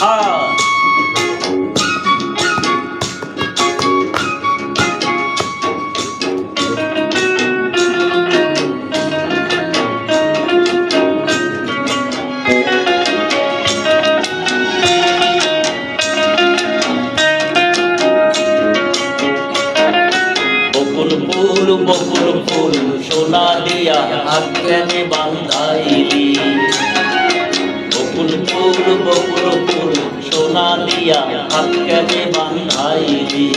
হ্যাঁ বকুল ফুল সোনা দিয়া হাত কেনে বান্ধাইলি বকুল ফুল সোনা দিয়া হাত কেনে বান্ধাইলি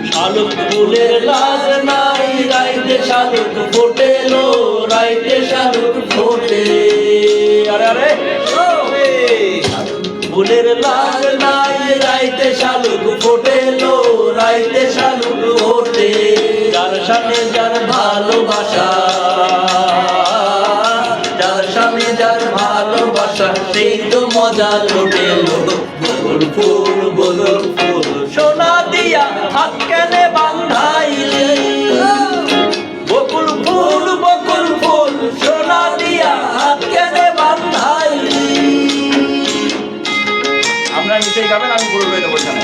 শালুক ফুলের লাজ নাই রাইতে শালুক ফোটেলো রাইতে শালুক ফোটে আরে আরে ফুলের লাজ নাই রাইতে শালুক ফোটেলো রাইতে শালুক ফোটে যার সাথে যার ভালোবাসা যার সাথে যার ভালোবাসা সেই তো মজা লুটেলো বকুল ফুল সোনা দিয়া হাত কেনে বান্ধাইলি বকুল ফুল সোনা দিয়া হাত কেনে বান্ধাইলি। আপনারা নিচেই গাবেন, আমি পুরো রয়ে দেবো এখানে।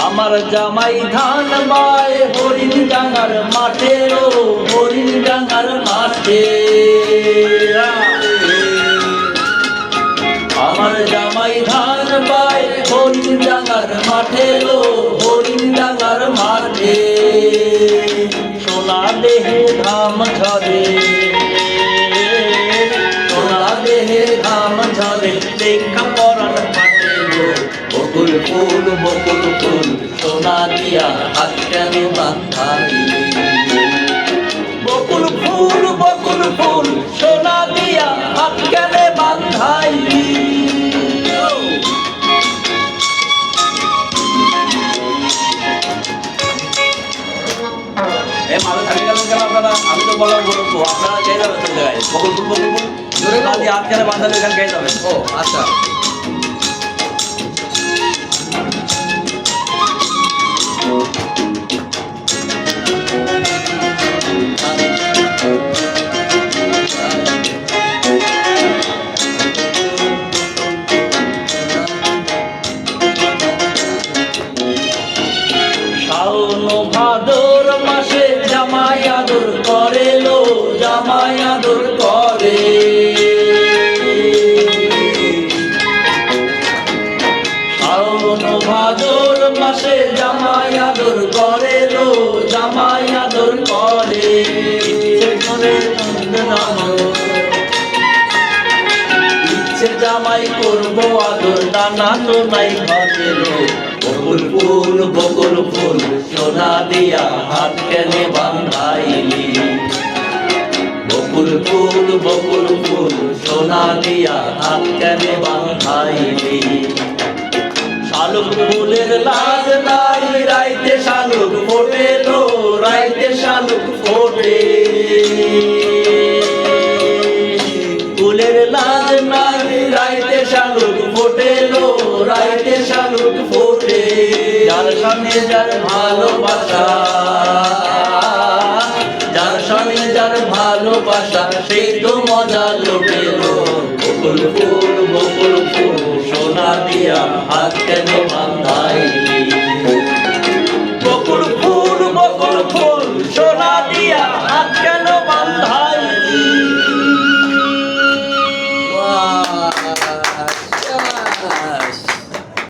আমার জামাই ধান বায় হরিণ ডাঙ্গার মাঠে ও হরিণ ডাঙ্গার মাঠে আমার জামাই ধান বায় হরিণ ডাঙ্গার মাঠে ও হরিণ ডাঙ্গার মাঠে সোনা দেহে ঘাম ঝরে সোনা দেহে ঘাম ঝরে দেখা পরাণ পাটে বকুল ফুল সোনা দিয়া হাত কেনে বান্ধাইলি বকুল ফুল সোনা দিয়া হাত কেনে বান্ধাইলি। মাঝে থাকে গেলেন কেন আপনারা? আমি তো বললাম বলবো আপনারা কে যাবেন তো জায়গায় বকুল ফুল সোনা দিয়ে হাত কেনে বান্ধাইলি এখানে কে যাবেন? ও আচ্ছা ভাদর মাসে জামাই আদর করে লো জামাই আদর করে শাওন ভাদর মাসে জামাই আদর করে লো জামাই আদর করে ইচ্ছে জামাই করবো আদর নানা তো নাই ঘরে লো বকুল ফুল সোনা দিয়া হাত কেনে বান্ধাইলি বকুল ফুল সোনা দিয়া হাত কেনে বান্ধাইলি শালুক ফুলের লাজ নাই রাইতে শালুক ফোটেলো রাইতে শালুক ফোটে ফুলের লাজ নাই রাইতে শালুক ফোটেলো রাইতে শালুক ফোটে যার সামনে যার ভালোবাসা যার সামনে যার ভালোবাসা সেই তো মজা লুটেলো বকুল ফুল সোনা দিয়া হাত কেনে বান্ধাইলি